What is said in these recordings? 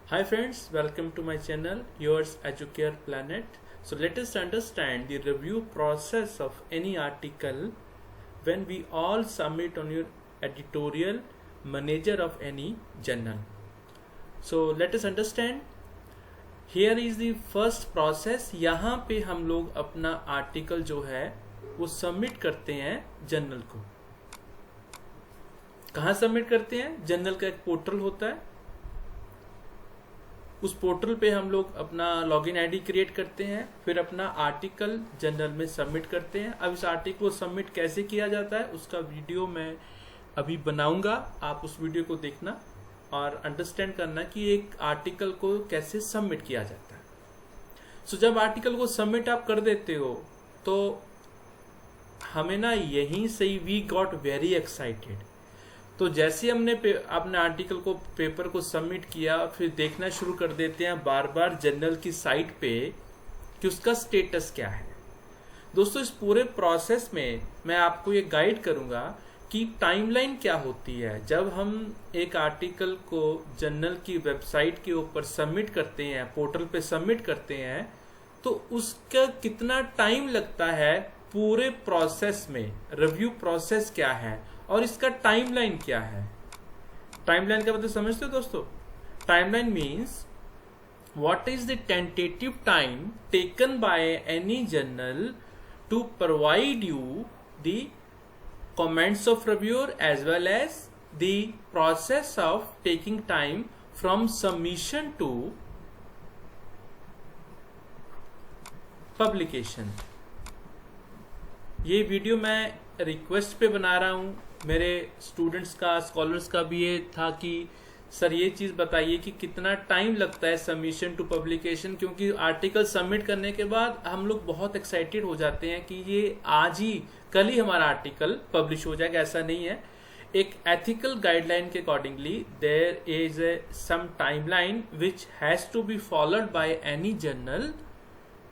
Hi friends, welcome to my channel, yours Educare Planet. So let us understand the review process of any article when we all submit on your editorial manager of any journal. So let us understand. Here is the first process. यहाँ पे हम लोग अपना article जो है वो submit करते हैं जर्नल को। कहाँ सबमिट करते हैं? जर्नल का एक पोर्टल होता है, उस पोर्टल पे हम लोग अपना लॉगिन आईडी क्रिएट करते हैं, फिर अपना आर्टिकल जर्नल में सबमिट करते हैं। अब इस आर्टिकल को सबमिट कैसे किया जाता है उसका वीडियो मैं अभी बनाऊंगा, आप उस वीडियो को देखना और अंडरस्टैंड करना कि एक आर्टिकल को कैसे सबमिट किया जाता है। सो जब आर्टिकल को सबमिट आप कर देते हो तो हमें ना यहीं से ही वी गॉट वेरी एक्साइटेड। तो जैसे हमने अपने आर्टिकल को पेपर को सबमिट किया, फिर देखना शुरू कर देते हैं बार बार जर्नल की साइट पे कि उसका स्टेटस क्या है। दोस्तों, इस पूरे प्रोसेस में मैं आपको ये गाइड करूंगा कि टाइमलाइन क्या होती है। जब हम एक आर्टिकल को जर्नल की वेबसाइट के ऊपर सबमिट करते हैं, पोर्टल पे सबमिट करते हैं, तो उसका कितना टाइम लगता है पूरे प्रोसेस में, रिव्यू प्रोसेस क्या है और इसका टाइमलाइन क्या है। टाइमलाइन का मतलब समझते हो दोस्तों? Timeline means what is the tentative time taken by any journal to provide you the comments of reviewer as well as the process of taking time from submission to publication। ये video मैं request पे बना रहा हूँ। मेरे students का, scholars का भी ये था कि सर ये चीज़ बताइए कि कितना टाइम लगता है सबमिशन टू पब्लिकेशन, क्योंकि आर्टिकल सबमिट करने के बाद हम लोग बहुत एक्साइटेड हो जाते हैं कि ये आज ही कल ही हमारा आर्टिकल पब्लिश हो जाएगा। ऐसा नहीं है। एक एथिकल गाइडलाइन के accordingly there is some timeline which has to be followed by any journal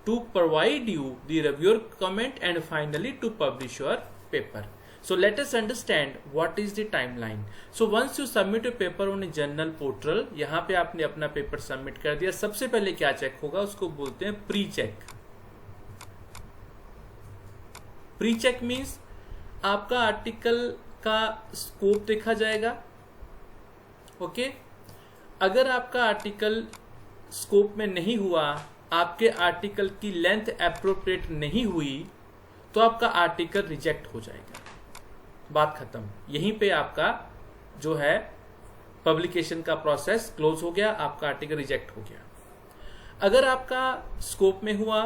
to provide you the reviewer comment and finally to publish your paper. So let us understand what is the timeline. So once you submit a paper on a journal portal, यहाँ पे आपने अपना paper submit कर दिया, सबसे पहले क्या check होगा उसको बोलते हैं pre check. Pre check means आपका आर्टिकल का स्कोप देखा जाएगा। ओके, अगर आपका आर्टिकल स्कोप में नहीं हुआ, आपके आर्टिकल की लेंथ एप्रोप्रिएट नहीं हुई, तो आपका आर्टिकल रिजेक्ट हो जाएगा। बात खत्म। यहीं पे आपका जो है पब्लिकेशन का प्रोसेस क्लोज हो गया, आपका आर्टिकल रिजेक्ट हो गया। अगर आपका स्कोप में हुआ,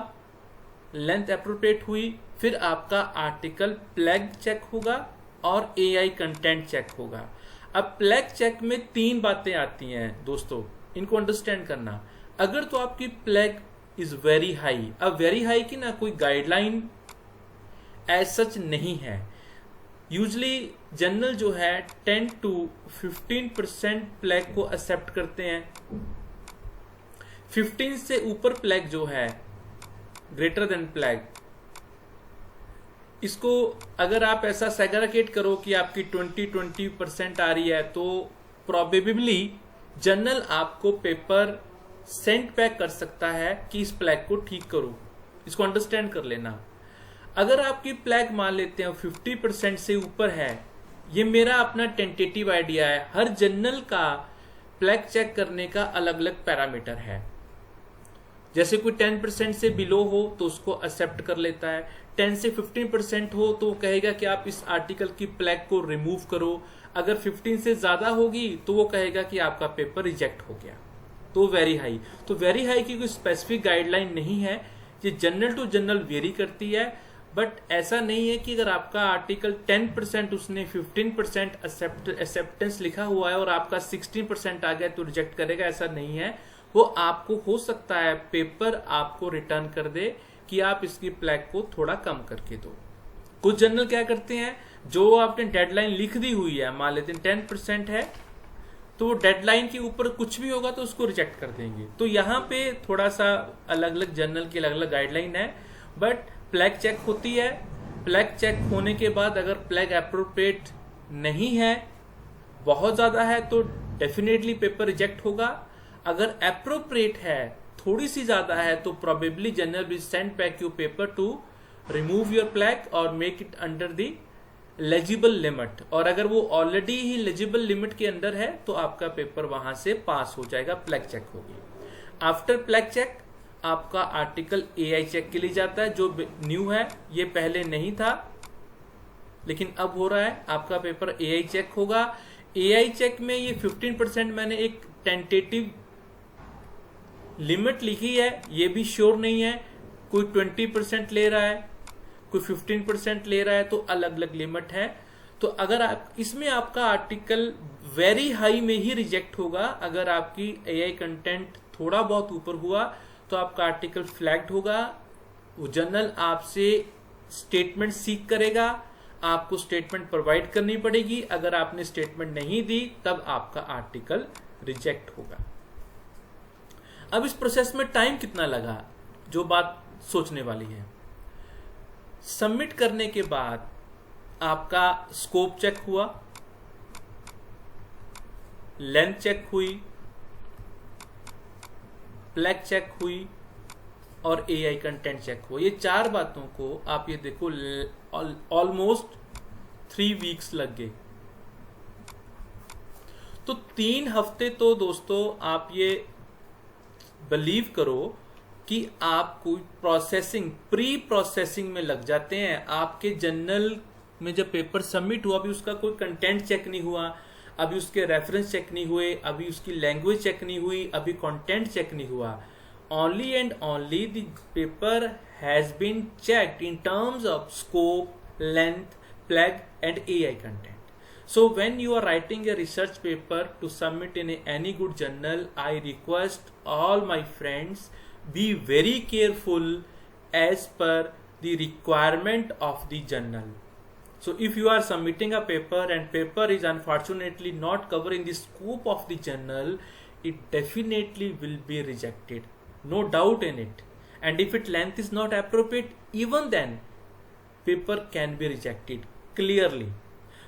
लेंथ एप्रोप्रिएट हुई, फिर आपका आर्टिकल प्लैग चेक होगा और एआई कंटेंट चेक होगा। अब प्लैग चेक में 3 बातें आती हैं दोस्तों, इनको अंडरस्टैंड करना। अगर तो आपकी प्लैग इज वेरी हाई, अब वेरी हाई की ना कोई गाइडलाइन एज सच नहीं है। यूजली जर्नल जो है 10 to 15% प्लैग को एक्सेप्ट करते हैं। 15 से ऊपर प्लैग जो है, ग्रेटर देन प्लैग, इसको अगर आप ऐसा सेग्रीगेट करो कि आपकी 20% आ रही है, तो प्रोबेबली जर्नल आपको पेपर सेंड बैक कर सकता है कि इस प्लैग को ठीक करो। इसको अंडरस्टैंड कर लेना। अगर आपकी प्लैग मान लेते हैं 50% से ऊपर है, ये मेरा अपना टेंटेटिव आइडिया है, हर जर्नल का प्लैग चेक करने का अलग अलग पैरामीटर है। जैसे कोई 10% से बिलो हो तो उसको एक्सेप्ट कर लेता है, 10 से 15% हो तो वो कहेगा कि आप इस आर्टिकल की प्लैग को रिमूव करो, अगर 15 से ज्यादा होगी तो वो कहेगा कि आपका पेपर रिजेक्ट हो गया। तो वेरी हाई, तो वेरी हाई की कोई स्पेसिफिक गाइडलाइन नहीं है, ये जनरल टू जनरल वेरी करती है। बट ऐसा नहीं है कि अगर आपका आर्टिकल 10% उसने 15% एक्सेप्टेंस लिखा हुआ है और आपका 16% आ गया तो रिजेक्ट करेगा, ऐसा नहीं है। वो आपको हो सकता है पेपर आपको रिटर्न कर दे कि आप इसकी प्लैग को थोड़ा कम करके दो। कुछ जर्नल क्या करते हैं, जो आपने डेडलाइन लिख दी हुई है, मान लेते हैं 10% है, तो डेडलाइन के ऊपर कुछ भी होगा तो उसको रिजेक्ट कर देंगे। तो यहाँ पे थोड़ा सा अलग अलग जर्नल की अलग अलग गाइडलाइन है। बट प्लैग चेक होती है, प्लैग चेक होने के बाद अगर प्लैग एप्रोप्रिएट नहीं है, बहुत ज्यादा है, तो डेफिनेटली पेपर रिजेक्ट होगा। अगर अप्रोप्रिएट है, थोड़ी सी ज्यादा है, तो probably journal will send back your paper to remove your plag और make it under the legible limit. और अगर वो ऑलरेडी ही लेजिबल लिमिट के अंदर है तो आपका पेपर वहां से पास हो जाएगा, प्लैग चेक होगी। आफ्टर प्लैग चेक आपका आर्टिकल एआई चेक के लिए जाता है, जो न्यू है, ये पहले नहीं था लेकिन अब हो रहा है। आपका पेपर एआई चेक होगा। एआई चेक में ये 15% मैंने एक टेंटेटिव लिमिट लिखी है, ये भी श्योर नहीं है, कोई 20% ले रहा है, कोई 15% ले रहा है, तो अलग अलग लिमिट है। तो अगर आप इसमें आपका आर्टिकल वेरी हाई में ही रिजेक्ट होगा। अगर आपकी एआई कंटेंट थोड़ा बहुत ऊपर हुआ तो आपका आर्टिकल फ्लैग्ड होगा। वो जर्नल आपसे स्टेटमेंट सीख करेगा, आपको स्टेटमेंट प्रोवाइड करनी पड़ेगी। अगर आपने स्टेटमेंट नहीं दी तब आपका आर्टिकल रिजेक्ट होगा। अब इस प्रोसेस में टाइम कितना लगा, जो बात सोचने वाली है। सबमिट करने के बाद आपका स्कोप चेक हुआ, लेंथ चेक हुई, प्लैग चेक हुई और एआई कंटेंट चेक हुआ। ये 4 बातों को आप ये देखो ऑलमोस्ट 3 वीक्स लग गए। तो 3 हफ्ते तो दोस्तों आप ये बिलीव करो कि आप कोई प्रोसेसिंग, प्री प्रोसेसिंग में लग जाते हैं। आपके जर्नल में जब पेपर सबमिट हुआ, अभी उसका कोई कंटेंट चेक नहीं हुआ, अभी उसके रेफरेंस चेक नहीं हुए, अभी उसकी लैंग्वेज चेक नहीं हुई, अभी कंटेंट चेक नहीं हुआ। Only and only the paper has been checked in terms of scope, length, plag and AI content. So when you are writing a research paper to submit in any good journal, I request all my friends be very careful as per the requirement of the journal. So if you are submitting a paper and paper is unfortunately not covering the scope of the journal, it definitely will be rejected. No doubt in it. And if its length is not appropriate, even then paper can be rejected clearly.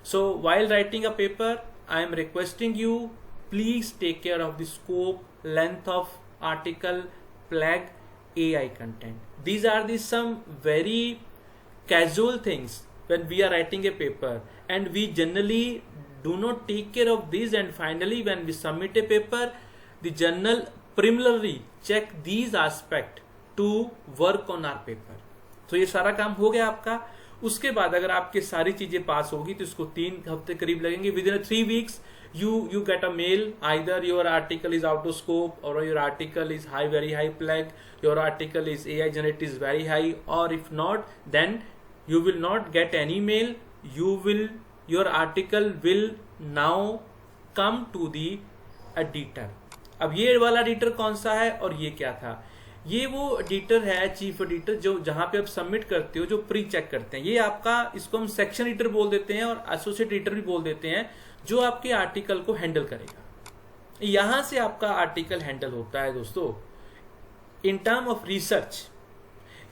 So while writing a paper, I am requesting you, please take care of the scope, length of article, flag, AI content. These are the some very casual things when we are writing a paper, and we generally do not take care of these, and finally when we submit a paper, the journal preliminarily check these aspects to work on our paper. तो ये सारा काम हो गया आपका। उसके बाद अगर आपके सारी चीजें पास होगी तो इसको 3 हफ्ते करीब लगेंगे। With in 3 weeks you get a mail, either your article is out of scope, or your article is very high flag, your article is AI generated is very high, or if not, then you will not get any mail. Your article will now come to the editor. अब ये वाला editor कौन सा है और ये क्या था? ये वो एडिटर है, चीफ एडिटर, जो जहां पे आप सबमिट करते हो, जो प्री चेक करते हैं। ये आपका, इसको हम सेक्शन एडिटर बोल देते हैं और एसोसिएट एडिटर भी बोल देते हैं, जो आपके आर्टिकल को हैंडल करेगा। यहां से आपका आर्टिकल हैंडल होता है दोस्तों इन टर्म ऑफ रिसर्च।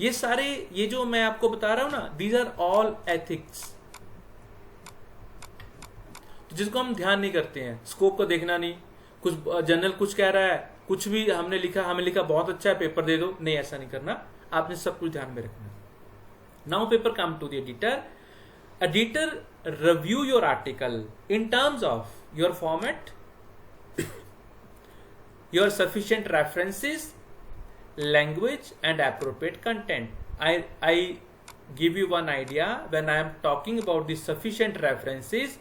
ये सारे, ये जो मैं आपको बता रहा हूं ना, दीज आर ऑल एथिक्स, तो जिसको हम ध्यान नहीं करते हैं। स्कोप को देखना नहीं, कुछ जर्नल कुछ कह रहा है, कुछ भी हमने लिखा बहुत अच्छा है, पेपर दे दो, नहीं, ऐसा नहीं करना। आपने सब कुछ ध्यान में रखना। Now paper come to the editor. Editor review your article in terms of your format, your sufficient references, language and appropriate content. I give you one idea. When I am talking about the sufficient references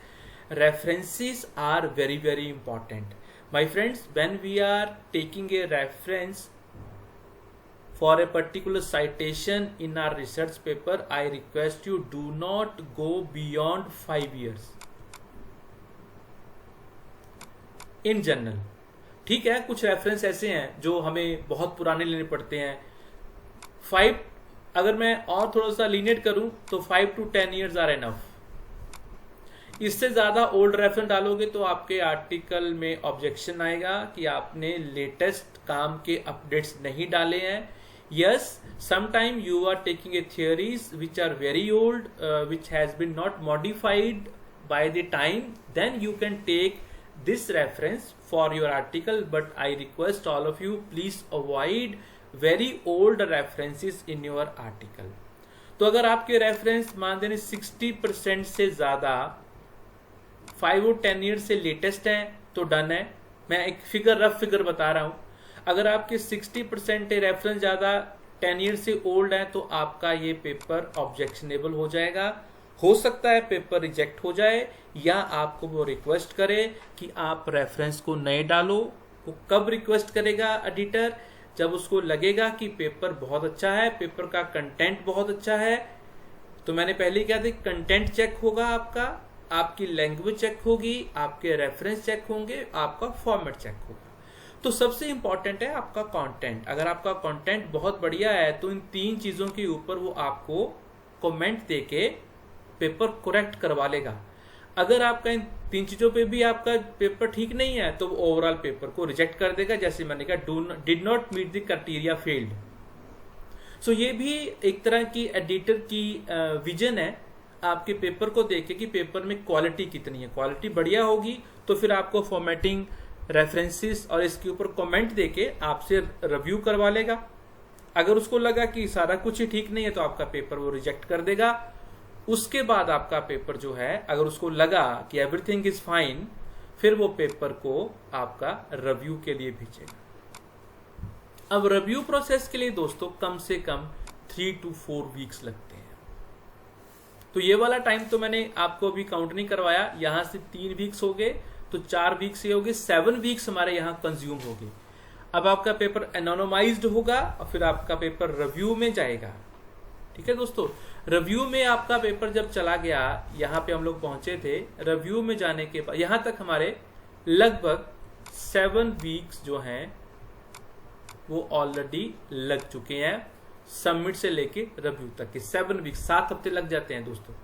are very, very important. My friends, when we are taking a reference for a particular citation in our research paper, I request you, do not go beyond 5 years in general. ठीक है, कुछ reference ऐसे हैं जो हमें बहुत पुराने लेने पड़ते हैं। 5, अगर मैं और थोड़ा सा लीनियट करूं तो 5 to 10 years आर एनफ। इससे ज्यादा ओल्ड रेफरेंस डालोगे तो आपके आर्टिकल में ऑब्जेक्शन आएगा कि आपने लेटेस्ट काम के अपडेट्स नहीं डाले हैं। Yes, sometime you are taking a theories which are very old, which has been not modified by the time, then you can take this reference for your article, but I request all of you please avoid very old references in your article. तो अगर आपके reference मान दें 60% से ज्यादा 5 और 10 year से latest हैं तो डन है। मैं एक रफ फिगर बता रहा हूं। अगर आपके 60% रेफरेंस ज्यादा 10 ईयर से ओल्ड है तो आपका ये पेपर ऑब्जेक्शनेबल हो जाएगा। हो सकता है पेपर रिजेक्ट हो जाए या आपको वो रिक्वेस्ट करे कि आप रेफरेंस को नए डालो। वो कब रिक्वेस्ट करेगा एडिटर? जब उसको लगेगा कि पेपर बहुत अच्छा है, पेपर का कंटेंट बहुत अच्छा है। तो मैंने पहले क्या था, कंटेंट चेक होगा आपका, आपकी लैंग्वेज चेक होगी, आपके रेफरेंस चेक होंगे, आपका फॉर्मेट चेक होगा। तो सबसे इंपॉर्टेंट है आपका कंटेंट। अगर आपका कंटेंट बहुत बढ़िया है तो इन 3 चीजों के ऊपर वो आपको कमेंट देके पेपर करेक्ट करवा लेगा। अगर आपका इन 3 चीजों पे भी आपका पेपर ठीक नहीं है तो वो ओवरऑल पेपर को रिजेक्ट कर देगा। जैसे मैंने कहा, did not meet the criteria, failed. सो ये भी एक तरह की एडिटर की विजन है आपके पेपर को देख के कि पेपर में क्वालिटी कितनी है। क्वालिटी बढ़िया होगी तो फिर आपको फॉर्मेटिंग, रेफरेंसेस और इसके ऊपर कमेंट देके आपसे रिव्यू करवा लेगा। अगर उसको लगा कि सारा कुछ ही ठीक नहीं है तो आपका पेपर वो रिजेक्ट कर देगा। उसके बाद आपका पेपर जो है, अगर उसको लगा कि एवरीथिंग इज फाइन, फिर वो पेपर को आपका रिव्यू के लिए भेजेगा। अब रिव्यू प्रोसेस के लिए दोस्तों कम से कम 3 to 4 वीक्स लगते हैं। तो ये वाला टाइम तो मैंने आपको अभी काउंट नहीं करवाया। यहां से 3 वीक्स हो गए तो 4 वीक्स ये हो गए, 7 वीक्स हमारे यहाँ कंज्यूम हो गए। अब आपका पेपर एनोनिमाइज्ड होगा और फिर आपका पेपर रिव्यू में जाएगा। ठीक है दोस्तों, रिव्यू में आपका पेपर जब चला गया, यहाँ पे हम लोग पहुंचे थे। रिव्यू में जाने के बाद यहां तक हमारे लगभग 7 वीक्स जो हैं वो ऑलरेडी लग चुके हैं। सबमिट से लेके रिव्यू तक के 7 वीक्स, 7 हफ्ते लग जाते हैं दोस्तों।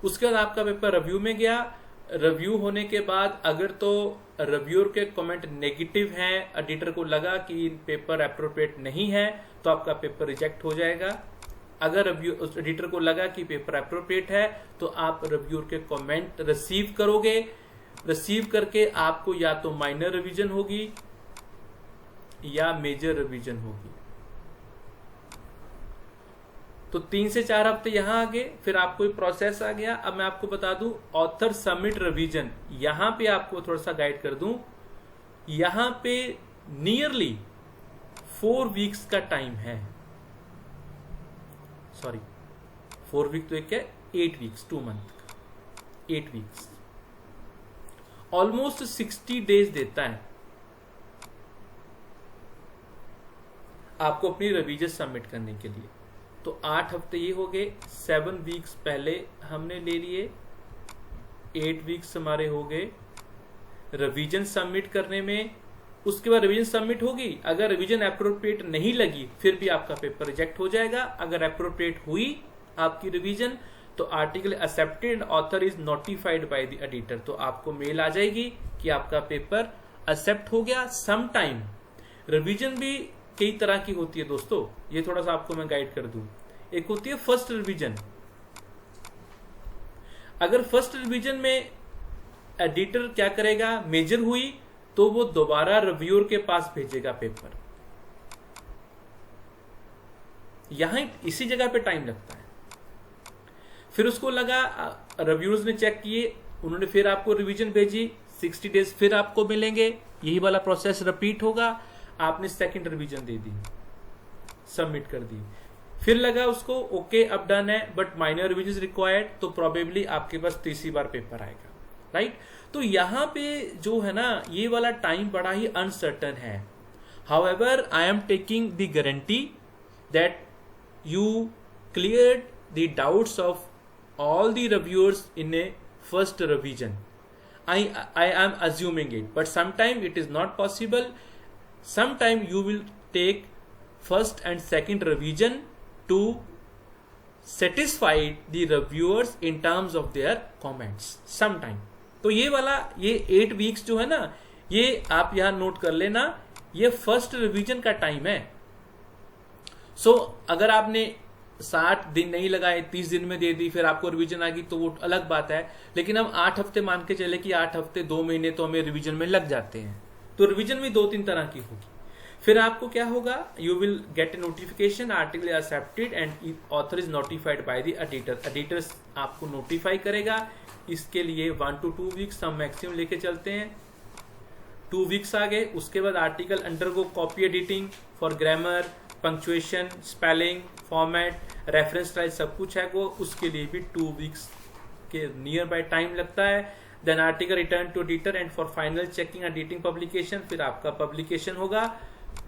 उसके बाद आपका पेपर रिव्यू में गया। रिव्यू होने के बाद अगर तो रिव्यूअर के कमेंट नेगेटिव हैं, एडिटर को लगा कि पेपर एप्रोप्रिएट नहीं है तो आपका पेपर रिजेक्ट हो जाएगा। अगर एडिटर को लगा कि पेपर एप्रोप्रिएट है तो आप रिव्यूअर के कमेंट रिसीव करोगे। रिसीव करके आपको या तो माइनर रिवीजन होगी या मेजर रिवीजन होगी। तो 3 से 4 हफ्ते यहां आ गए, फिर आपको एक प्रोसेस आ गया। अब मैं आपको बता दूं, ऑथर सबमिट रिवीजन, यहां पे आपको थोड़ा सा गाइड कर दूं। यहां पे नियरली 4 वीक्स का टाइम है। सॉरी, 4 वीक तो एक है, 8 वीक्स, 2 मंथ का, 8 वीक्स, ऑलमोस्ट 60 डेज देता है आपको अपनी रिवीजन सबमिट करने के लिए। तो 8 हफ्ते ये हो गए, 7 वीक्स पहले हमने ले लिए, 8 वीक्स हमारे हो गए रिवीजन सबमिट करने में। उसके बाद रिवीजन सबमिट होगी, अगर रिवीजन एप्रोप्रिएट नहीं लगी फिर भी आपका पेपर रिजेक्ट हो जाएगा। अगर एप्रोप्रिएट हुई आपकी रिवीजन तो article accepted, author is notified by the editor, तो आपको मेल आ जाएगी कि आपका पेपर एक्सेप्ट हो गया। सम टाइम रिवीजन भी कई तरह की होती है दोस्तों, ये थोड़ा सा आपको मैं गाइड कर दूं। एक होती है फर्स्ट रिवीजन। अगर फर्स्ट रिवीजन में एडिटर क्या करेगा, मेजर हुई तो वो दोबारा रिव्यूअर के पास भेजेगा पेपर। यहां इसी जगह पे टाइम लगता है। फिर उसको लगा, रिव्यूअर्स ने चेक किए, उन्होंने फिर आपको रिवीजन भेजी, 60 डेज फिर आपको मिलेंगे। यही वाला प्रोसेस रिपीट होगा। आपने सेकंड रिवीजन दे दी, सबमिट कर दी, फिर लगा उसको ओके अब डन है, बट माइनर रिवीजन रिक्वायर्ड, तो प्रोबेबली आपके पास तीसरी बार पेपर आएगा, राइट। तो यहां पे जो है ना, ये वाला टाइम बड़ा ही अनसर्टन है। However I am taking the guarantee that you cleared the doubts of all the reviewers in a first revision. I am assuming it, but sometime it is not possible. Sometime you will take first and second revision to satisfy the reviewers in terms of their comments. Sometime. तो ये वाला, ये 8 weeks जो है ना, ये आप यहां नोट कर लेना, ये फर्स्ट रिवीजन का टाइम है। सो अगर आपने 60 दिन नहीं लगाए, 30 दिन में दे दी, फिर आपको रिवीजन आ गई तो वो अलग बात है। लेकिन हम 8 हफ्ते मान के चले कि 8 हफ्ते 2 महीने तो हमें रिवीजन में लग जाते हैं। तो रिवीजन भी 2-3 तरह की होगी। फिर आपको क्या होगा, you will get A notification article accepted and author is notified by the editor. Editor आपको नोटिफाई करेगा। इसके लिए 1 to 2 वीक्स हम मैक्सिमम लेके चलते हैं। 2 वीक्स आ गए, उसके बाद article undergo copy editing for grammar, punctuation, spelling, format, reference style, सब कुछ है वो, उसके लिए भी 2 वीक्स के नियर बाय टाइम लगता है। Then article return to editor and for final checking editing publication. फिर आपका पब्लिकेशन होगा।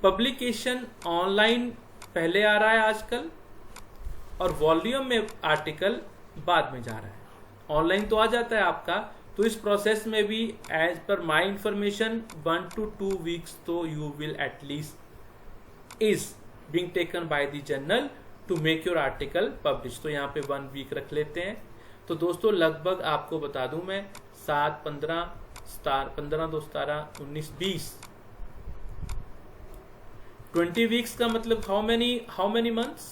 पब्लिकेशन ऑनलाइन पहले आ रहा है आजकल, और वॉल्यूम में आर्टिकल बाद में जा रहा है। ऑनलाइन तो आ जाता है आपका, तो इस प्रोसेस में भी as per my information 1 to 2 weeks तो you will at least is being taken by the journal to make your article publish. तो यहाँ पे 1 वीक रख लेते हैं। तो दोस्तों लगभग आपको बता दूं मैं 7, 15, 15, 2, 17, 19, 20, 20 वीक्स का मतलब how many months?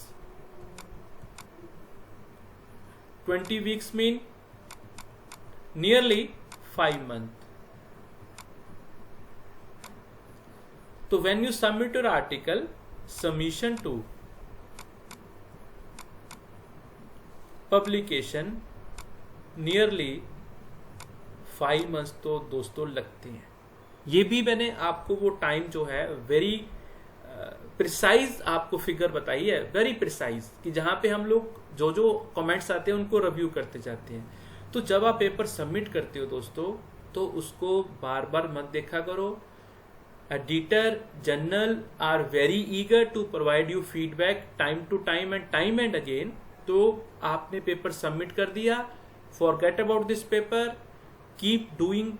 20 weeks mean nearly 5 months. तो when you submit your article, submission to publication nearly 5 months तो दोस्तों लगते हैं। ये भी मैंने आपको वो टाइम जो है वेरी प्रिसाइज आपको फिगर बताई है, वेरी प्रिसाइज, कि जहां पे हम लोग जो कमेंट्स आते हैं उनको रिव्यू करते जाते हैं। तो जब आप पेपर सबमिट करते हो दोस्तों, तो उसको बार बार मत देखा करो। Editor, journal are very eager to provide you feedback time to time and again. तो आपने पेपर सबमिट कर दिया, forget about this paper, keep doing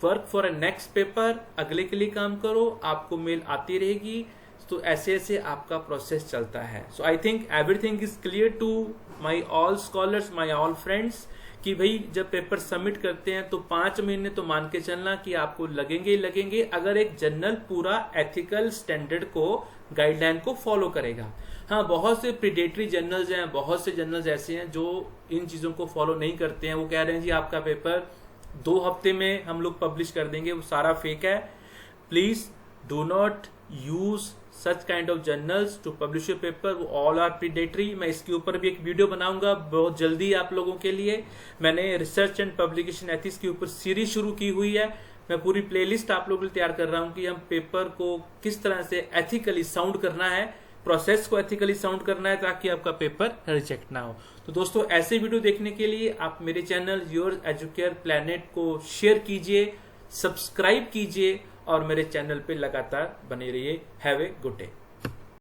work for a next paper, अगले के लिए काम करो, आपको मेल आती रहेगी। तो ऐसे ऐसे आपका प्रोसेस चलता है। So I think everything is clear to my all scholars, my all friends, कि भाई जब पेपर सबमिट करते हैं तो 5 महीने तो मान के चलना कि आपको लगेंगे ही लगेंगे, अगर एक जर्नल पूरा एथिकल स्टैंडर्ड को, गाइडलाइन को फॉलो करेगा। हाँ, बहुत से प्रीडेटरी जर्नल्स हैं, बहुत से जर्नल्स ऐसे हैं जो इन चीजों को फॉलो नहीं करते हैं। वो कह रहे हैं जी आपका पेपर 2 हफ्ते में हम लोग पब्लिश कर देंगे, वो सारा फेक है। Please do not use such kind of journals to publish your paper, वो ऑल आर प्रीडेटरी। मैं इसके ऊपर भी एक वीडियो बनाऊंगा बहुत जल्दी आप लोगों के लिए। मैंने रिसर्च एंड पब्लिकेशन एथिक्स के ऊपर सीरीज शुरू की हुई है। मैं पूरी प्लेलिस्ट आप लोगों के लिए तैयार कर रहा हूं कि हम पेपर को किस तरह से एथिकली साउंड करना है, प्रोसेस को एथिकली साउंड करना है, ताकि आपका पेपर रिजेक्ट ना हो। तो दोस्तों ऐसे वीडियो देखने के लिए आप मेरे चैनल योर एजुकेयर प्लैनेट को शेयर कीजिए, सब्सक्राइब कीजिए और मेरे चैनल पे लगातार बने रहिए। Have a good day.